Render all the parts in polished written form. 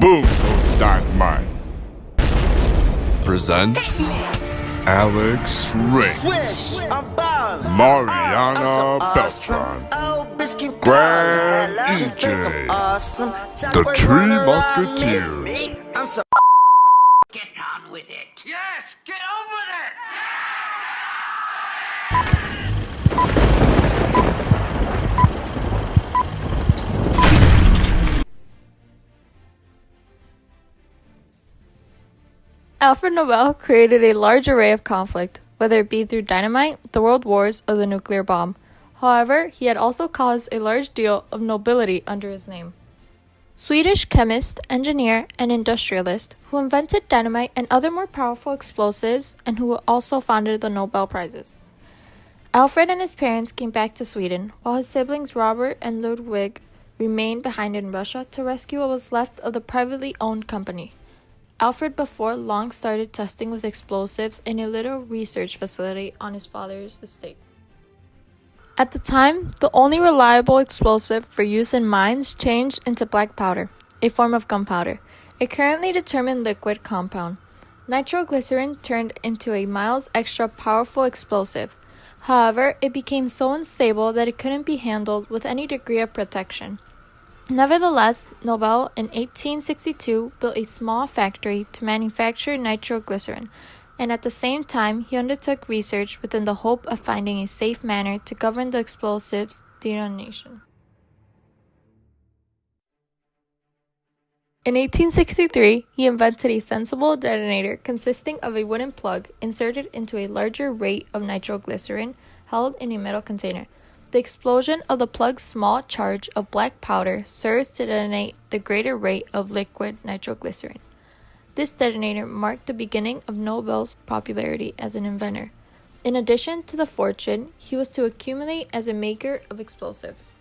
Boom goes the dynamite. Presents Alex Rings, Mariana Beltran, Grand EJ, the Three Musketeers. Get on with it. Yes, get on with it. Alfred Nobel created a large array of conflict, whether it be through dynamite, the world wars, or the nuclear bomb. However, he had also caused a large deal of nobility under his name. Swedish chemist, engineer, and industrialist who invented dynamite and other more powerful explosives and who also founded the Nobel Prizes. Alfred and his parents came back to Sweden, while his siblings Robert and Ludwig remained behind in Russia to rescue what was left of the privately owned company. Alfred before long started testing with explosives in a little research facility on his father's estate. At the time, the only reliable explosive for use in mines changed into black powder, a form of gunpowder, a currently determined liquid compound. Nitroglycerin turned into a miles extra powerful explosive. However, it became so unstable that it couldn't be handled with any degree of protection. Nevertheless, Nobel in 1862 built a small factory to manufacture nitroglycerin, and at the same time he undertook research within the hope of finding a safe manner to govern the explosive's detonation. In 1863, he invented a sensible detonator consisting of a wooden plug inserted into a larger rate of nitroglycerin held in a metal container. The explosion of the plug's small charge of black powder serves to detonate the greater rate of liquid nitroglycerin. This detonator marked the beginning of Nobel's popularity as an inventor. In addition to the fortune he was to accumulate as a maker of explosives.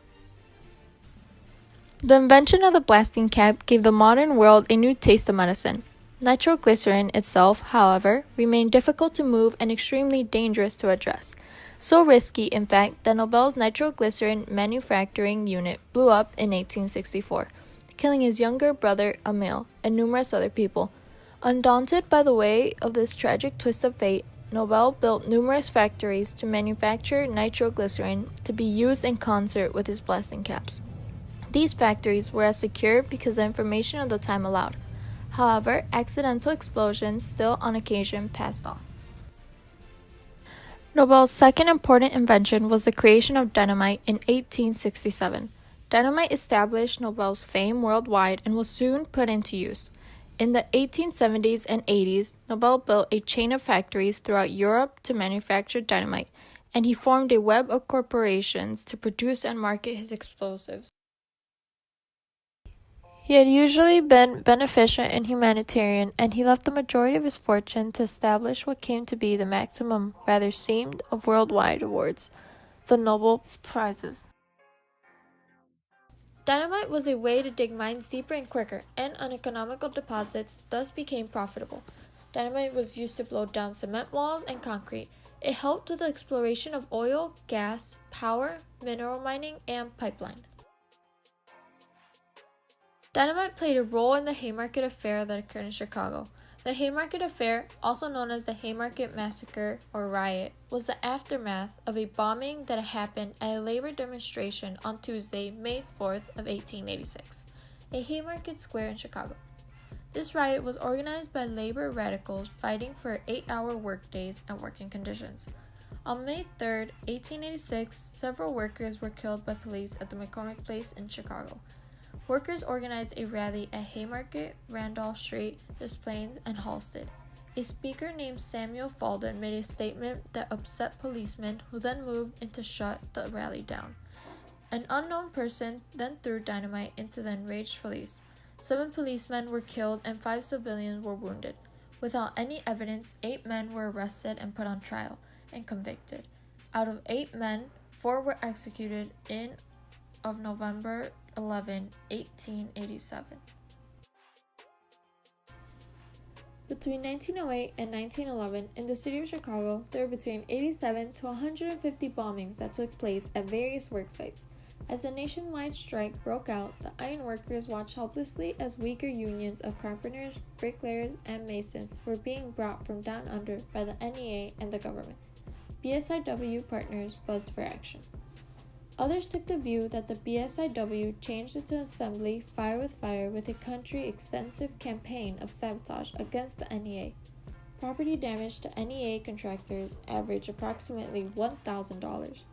The invention of the blasting cap gave the modern world a new taste of medicine. Nitroglycerin itself, however, remained difficult to move and extremely dangerous to address. So risky, in fact, that Nobel's nitroglycerin manufacturing unit blew up in 1864, killing his younger brother Emil and numerous other people. Undaunted by the way of this tragic twist of fate, Nobel built numerous factories to manufacture nitroglycerin to be used in concert with his blasting caps. These factories were as secure because the information of the time allowed. However, accidental explosions still on occasion passed off. Nobel's second important invention was the creation of dynamite in 1867. Dynamite established Nobel's fame worldwide and was soon put into use. In the 1870s and 80s, Nobel built a chain of factories throughout Europe to manufacture dynamite, and he formed a web of corporations to produce and market his explosives. He had usually been beneficent and humanitarian, and he left the majority of his fortune to establish what came to be the maximum, rather seemed, of worldwide awards, the Nobel Prizes. Dynamite was a way to dig mines deeper and quicker, and uneconomical deposits thus became profitable. Dynamite was used to blow down cement walls and concrete. It helped with the exploration of oil, gas, power, mineral mining, and pipeline. Dynamite played a role in the Haymarket Affair that occurred in Chicago. The Haymarket Affair, also known as the Haymarket Massacre or Riot, was the aftermath of a bombing that happened at a labor demonstration on Tuesday, May 4th of 1886, at Haymarket Square in Chicago. This riot was organized by labor radicals fighting for 8-hour workdays and working conditions. On May 3rd, 1886, several workers were killed by police at the McCormick Place in Chicago. Workers organized a rally at Haymarket, Randolph Street, Des Plaines, and Halsted. A speaker named Samuel Falden made a statement that upset policemen, who then moved in to shut the rally down. An unknown person then threw dynamite into the enraged police. 7 policemen were killed and 5 civilians were wounded. Without any evidence, 8 men were arrested and put on trial and convicted. Out of 8 men, 4 were executed of November 11, 1887. Between 1908 and 1911, in the city of Chicago, there were between 87 to 150 bombings that took place at various work sites. As the nationwide strike broke out, the iron workers watched helplessly as weaker unions of carpenters, bricklayers, and masons were being brought from down under by the NEA and the government. BSIW partners buzzed for action. Others took the view that the BSIW changed its assembly fire with a country extensive campaign of sabotage against the NEA. Property damage to NEA contractors averaged approximately $1,000.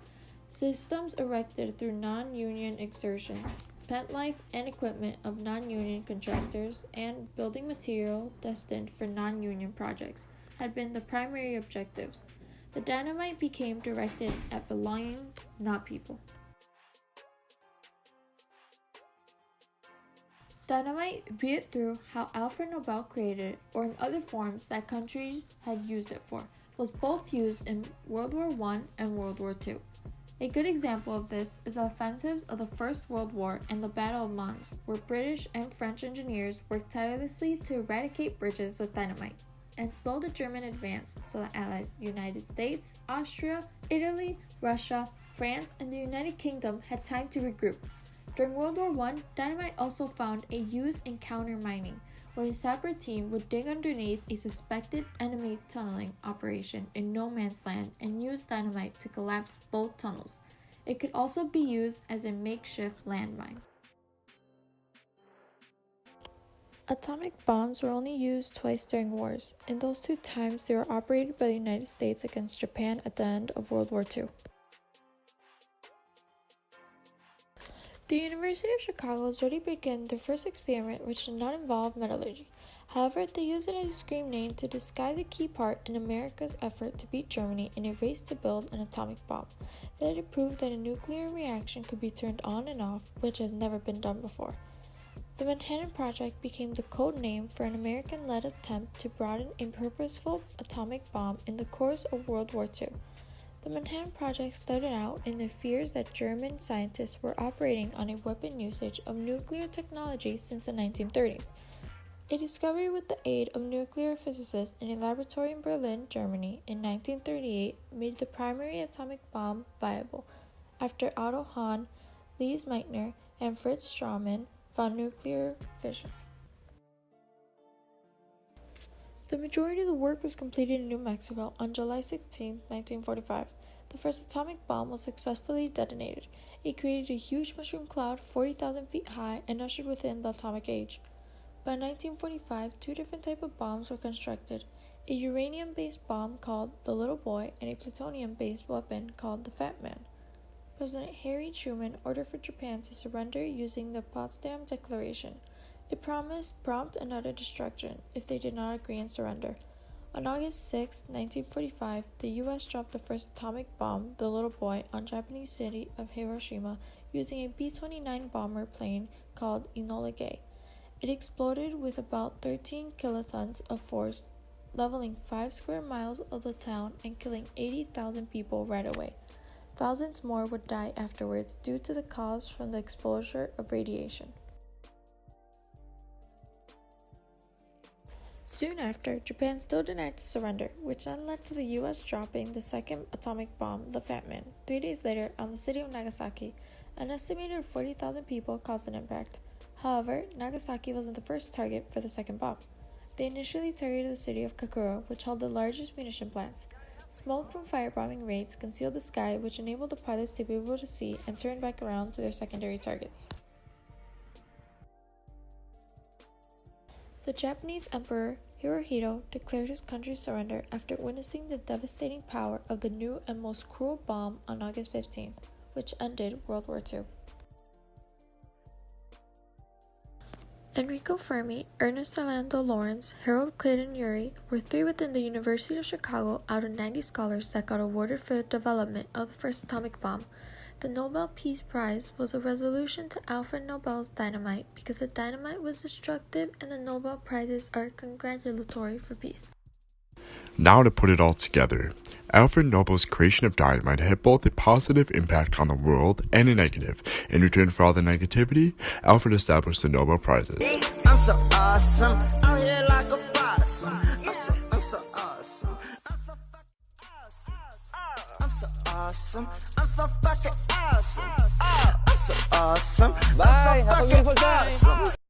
Systems erected through non-union exertions, pent life and equipment of non-union contractors, and building material destined for non-union projects had been the primary objectives. The dynamite became directed at belongings, not people. Dynamite, be it through how Alfred Nobel created it or in other forms that countries had used it for, was both used in World War I and World War II. A good example of this is the offensives of the First World War and the Battle of Mons, where British and French engineers worked tirelessly to eradicate bridges with dynamite and slow the German advance so the Allies, United States, Austria, Italy, Russia, France, and the United Kingdom had time to regroup. During World War I, dynamite also found a use in counter-mining, where a separate team would dig underneath a suspected enemy tunneling operation in no man's land and use dynamite to collapse both tunnels. It could also be used as a makeshift landmine. Atomic bombs were only used twice during wars. In those two times, they were operated by the United States against Japan at the end of World War II. The University of Chicago has already begun their first experiment which did not involve metallurgy. However, they used it as a screen name to disguise a key part in America's effort to beat Germany in a race to build an atomic bomb. They had to prove that a nuclear reaction could be turned on and off, which has never been done before. The Manhattan Project became the code name for an American-led attempt to broaden a purposeful atomic bomb in the course of World War II. The Manhattan Project started out in the fears that German scientists were operating on a weapon usage of nuclear technology since the 1930s. A discovery with the aid of nuclear physicists in a laboratory in Berlin, Germany, in 1938 made the primary atomic bomb viable, after Otto Hahn, Lise Meitner, and Fritz Strassmann found nuclear fission. The majority of the work was completed in New Mexico on July 16, 1945. The first atomic bomb was successfully detonated. It created a huge mushroom cloud 40,000 feet high and ushered within the atomic age. By 1945, two different types of bombs were constructed, a uranium-based bomb called the Little Boy and a plutonium-based weapon called the Fat Man. President Harry Truman ordered for Japan to surrender using the Potsdam Declaration. It promised prompt and utter destruction if they did not agree and surrender. On August 6, 1945, the U.S. dropped the first atomic bomb, the Little Boy, on the Japanese city of Hiroshima using a B-29 bomber plane called Enola Gay. It exploded with about 13 kilotons of force, leveling 5 square miles of the town and killing 80,000 people right away. Thousands more would die afterwards due to the cause from the exposure of radiation. Soon after, Japan still denied to surrender, which then led to the U.S. dropping the second atomic bomb, the Fat Man. 3 days later, on the city of Nagasaki, an estimated 40,000 people caused an impact. However, Nagasaki wasn't the first target for the second bomb. They initially targeted the city of Kakura, which held the largest munition plants. Smoke from firebombing raids concealed the sky, which enabled the pilots to be able to see and turn back around to their secondary targets. The Japanese Emperor Hirohito declared his country's surrender after witnessing the devastating power of the new and most cruel bomb on August 15, which ended World War II. Enrico Fermi, Ernest Orlando Lawrence, Harold Clayton Urey were 3 within the University of Chicago out of 90 scholars that got awarded for the development of the first atomic bomb. The Nobel Peace Prize was a resolution to Alfred Nobel's dynamite because the dynamite was destructive and the Nobel Prizes are congratulatory for peace. Now to put it all together, Alfred Nobel's creation of dynamite had both a positive impact on the world and a negative. In return for all the negativity, Alfred established the Nobel Prizes. I'm so awesome, out here like a possum. I'm so awesome. I'm so awesome. I'm so fucking awesome. I'm so awesome. I'm Bye. so Have a fucking beautiful day. awesome.